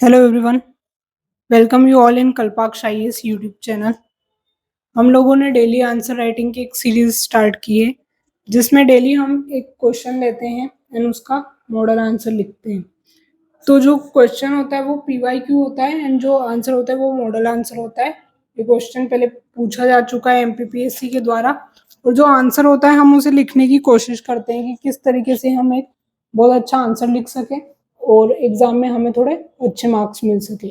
Hello everyone, welcome you all in Kalpaksh IAS YouTube channel. हम लोगों ने डेली आंसर राइटिंग की एक सीरीज स्टार्ट की है, जिसमें डेली हम एक क्वेश्चन लेते हैं एंड उसका मॉडल आंसर लिखते हैं। तो जो क्वेश्चन होता है वो पीवाईक्यू होता है एंड जो आंसर होता है वो मॉडल आंसर होता है। ये क्वेश्चन पहले पूछा जा चुका है एमपीपीएससी के द्वारा, और जो आंसर होता है हम उसे लिखने की कोशिश करते हैं कि किस तरीके से हम एक बहुत अच्छा आंसर लिख सकें और एग्जाम में हमें थोड़े अच्छे मार्क्स मिल सके।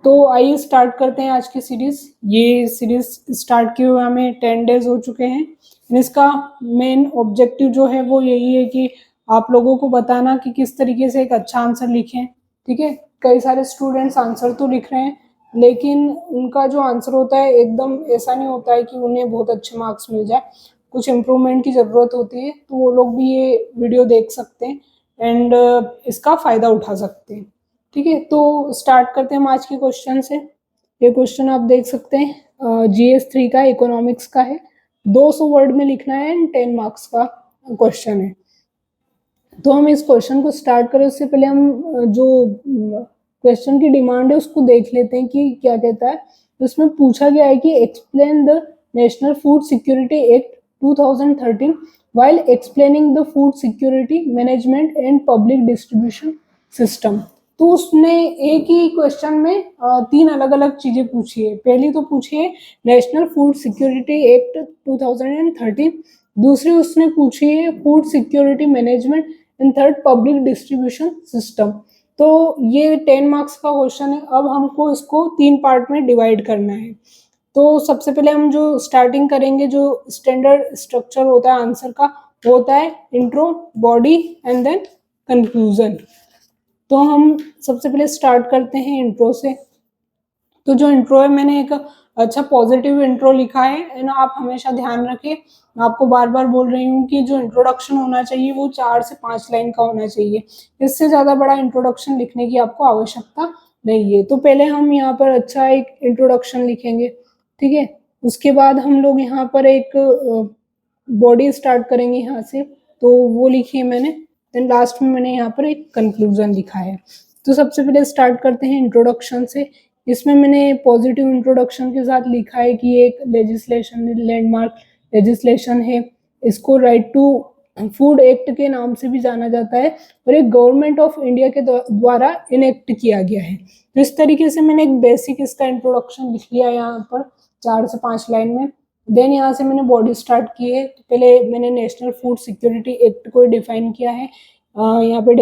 तो आइए स्टार्ट करते हैं आज की सीरीज। ये सीरीज स्टार्ट किए हुए हमें 10 डेज हो चुके हैं। इसका मेन ऑब्जेक्टिव जो है वो यही है कि आप लोगों को बताना कि किस तरीके से एक अच्छा आंसर लिखें। ठीक है, कई सारे स्टूडेंट्स आंसर तो लिख रहे हैं, लेकिन उनका जो आंसर होता है एकदम ऐसा नहीं होता है कि उन्हें बहुत अच्छे मार्क्स मिल जाए। कुछ इम्प्रूवमेंट की ज़रूरत होती है, तो वो लोग भी ये वीडियो देख सकते हैं एंड इसका फ़ायदा उठा सकते हैं। ठीक है, तो स्टार्ट करते हैं हम आज के क्वेश्चन से। ये क्वेश्चन आप देख सकते हैं, GS3 का इकोनॉमिक्स का है। 200 वर्ड में लिखना है एंड 10 मार्क्स का क्वेश्चन है। तो हम इस क्वेश्चन को स्टार्ट करें उससे पहले हम जो क्वेश्चन की डिमांड है उसको देख लेते हैं कि क्या कहता है। तो इसमें पूछा गया है कि explain the national food security act 2013 while explaining the food security management and public distribution system। तो उसने एक ही क्वेश्चन में तीन अलग अलग चीजें पूछी है। पहली तो पूछी है नेशनल फूड सिक्योरिटी एक्ट 2013, दूसरी उसने पूछी है food security management and third public distribution system. तो ये 10 मार्क्स का क्वेश्चन है। अब हमको इसको तीन पार्ट में डिवाइड करना है। तो सबसे पहले हम जो स्टार्टिंग करेंगे, जो स्टैंडर्ड स्ट्रक्चर होता है आंसर का, वो होता है intro, body and then conclusion. तो हम सबसे पहले स्टार्ट करते हैं इंट्रो से। तो जो इंट्रो है, मैंने एक अच्छा पॉजिटिव इंट्रो लिखा है एंड आप हमेशा ध्यान रखें, मैं आपको बार बार बोल रही हूँ कि जो इंट्रोडक्शन होना चाहिए वो 4 से 5 लाइन का होना चाहिए। इससे ज़्यादा बड़ा इंट्रोडक्शन लिखने की आपको आवश्यकता नहीं है। तो पहले हम यहाँ पर अच्छा एक इंट्रोडक्शन लिखेंगे, ठीक है। उसके बाद हम लोग यहाँ पर एक बॉडी स्टार्ट करेंगे यहाँ से, तो वो लिखी है मैंने। देन लास्ट में मैंने यहाँ पर एक कंक्लूजन लिखा है। तो सबसे पहले स्टार्ट करते हैं इंट्रोडक्शन से। इसमें मैंने पॉजिटिव इंट्रोडक्शन के साथ लिखा है कि एक लेजिस्लेशन, लैंडमार्क लेजिस्लेशन है। इसको राइट टू फूड एक्ट के नाम से भी जाना जाता है और एक गवर्नमेंट ऑफ इंडिया के द्वारा इनेक्ट किया गया है। तो इस तरीके से मैंने एक बेसिक इसका इंट्रोडक्शन लिख लिया यहाँ पर 4 से 5 लाइन में। देन यहाँ से मैंने बॉडी स्टार्ट की है। तो पहले मैंने नेशनल फूड सिक्योरिटी एक्ट को डिफाइन किया है यहाँ पे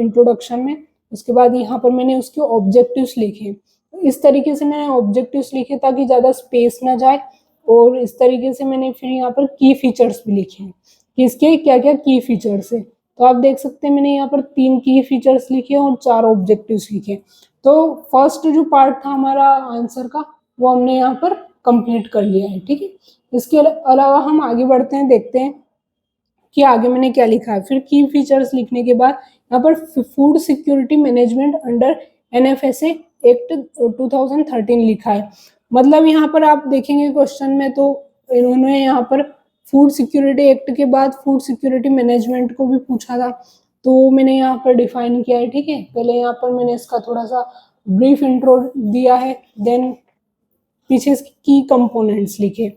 इंट्रोडक्शन में। उसके बाद यहाँ पर मैंने उसके ऑब्जेक्टिव्स लिखे। इस तरीके से मैंने ऑब्जेक्टिव्स लिखे ताकि ज़्यादा स्पेस ना जाए, और इस तरीके से मैंने फिर यहाँ पर की फीचर्स भी लिखे हैं कि इसके क्या क्या की फीचर्स है। तो आप देख सकते हैं मैंने यहाँ पर 3 की फीचर्स लिखे और 4 ऑब्जेक्टिव्स लिखे। तो फर्स्ट जो पार्ट था हमारा आंसर का, वो हमने यहाँ पर कंप्लीट कर लिया है, ठीक है। इसके अलावा हम आगे बढ़ते हैं, देखते हैं कि आगे मैंने क्या लिखा है। फिर की फीचर्स लिखने के बाद यहाँ पर food security management under NFSA act 2013 लिखा है। मतलब यहाँ पर आप देखेंगे क्वेश्चन में, तो इन्होंने यहाँ पर फूड सिक्योरिटी एक्ट के बाद फूड सिक्योरिटी मैनेजमेंट को भी पूछा था, तो मैंने यहाँ पर डिफाइन किया है, ठीक है। पहले यहाँ पर मैंने इसका थोड़ा सा ब्रीफ इंट्रो दिया है, देन पीछे इसकी की कंपोनेंट्स लिखे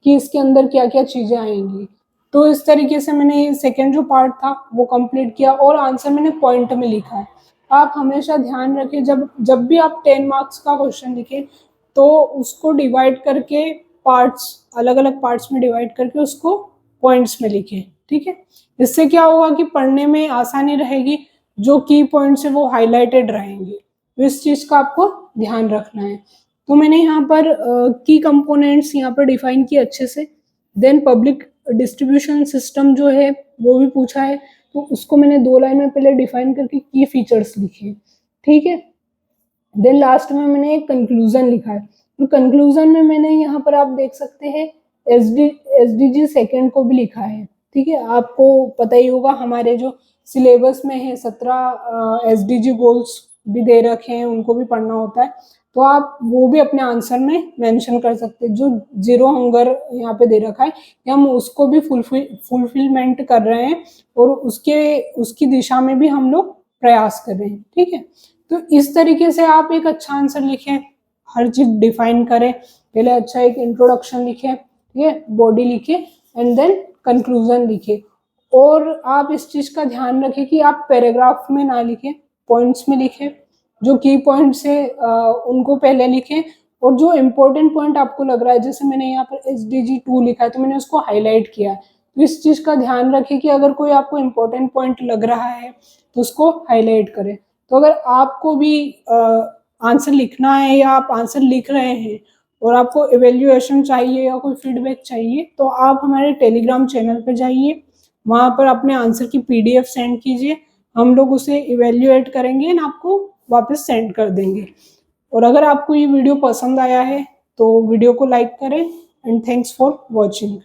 कि इसके अंदर क्या क्या चीजें आएंगी। तो इस तरीके से मैंने सेकेंड जो पार्ट था वो कंप्लीट किया और आंसर मैंने पॉइंट में लिखा है। आप हमेशा ध्यान रखें, जब जब भी आप 10 मार्क्स का क्वेश्चन लिखें तो उसको डिवाइड करके पार्ट्स, अलग अलग पार्ट्स में डिवाइड करके उसको पॉइंट्स में लिखें, ठीक है। इससे क्या होगा कि पढ़ने में आसानी रहेगी, जो की पॉइंट्स है वो हाईलाइटेड रहेंगे। तो इस चीज का आपको ध्यान रखना है। तो मैंने यहाँ पर की कंपोनेंट्स यहाँ पर डिफाइन किए अच्छे से। देन पब्लिक डिस्ट्रीब्यूशन सिस्टम जो है वो भी पूछा है, तो उसको मैंने 2 लाइन में पहले डिफाइन करके की फीचर्स लिखे, ठीक है। देन लास्ट में मैंने एक कंक्लूजन लिखा है। तो कंक्लूजन में मैंने यहाँ पर आप देख सकते हैं SDG सेकेंड को भी लिखा है, ठीक है। आपको पता ही होगा हमारे जो सिलेबस में है 17 SDG गोल्स भी दे रखे हैं, उनको भी पढ़ना होता है। तो आप वो भी अपने आंसर में मेंशन कर सकते हैं। जो जीरो हंगर यहाँ पे दे रखा है, हम उसको भी फुलफिलमेंट कर रहे हैं और उसकी दिशा में भी हम लोग प्रयास कर रहे हैं, ठीक है। तो इस तरीके से आप एक अच्छा आंसर लिखें, हर चीज डिफाइन करें, पहले अच्छा एक इंट्रोडक्शन लिखें, ठीक है, बॉडी लिखें एंड देन कंक्लूजन लिखें। और आप इस चीज का ध्यान रखें कि आप पैराग्राफ में ना लिखें, पॉइंट्स में लिखें, जो की पॉइंट्स है उनको पहले लिखें, और जो इम्पोर्टेंट पॉइंट आपको लग रहा है, जैसे मैंने यहाँ पर SDG 2 लिखा है तो मैंने उसको हाईलाइट किया है, तो इस चीज का ध्यान रखें कि अगर कोई आपको इम्पोर्टेंट पॉइंट लग रहा है तो उसको हाईलाइट करें। तो अगर आपको भी आंसर लिखना है या आप आंसर लिख रहे हैं और आपको इवेल्युएशन चाहिए या कोई फीडबैक चाहिए, तो आप हमारे टेलीग्राम चैनल पर जाइए, वहाँ पर अपने आंसर की PDF सेंड कीजिए, हम लोग उसे इवेल्युएट करेंगे और आपको वापस सेंड कर देंगे। और अगर आपको ये वीडियो पसंद आया है तो वीडियो को लाइक करें एंड थैंक्स फॉर वॉचिंग।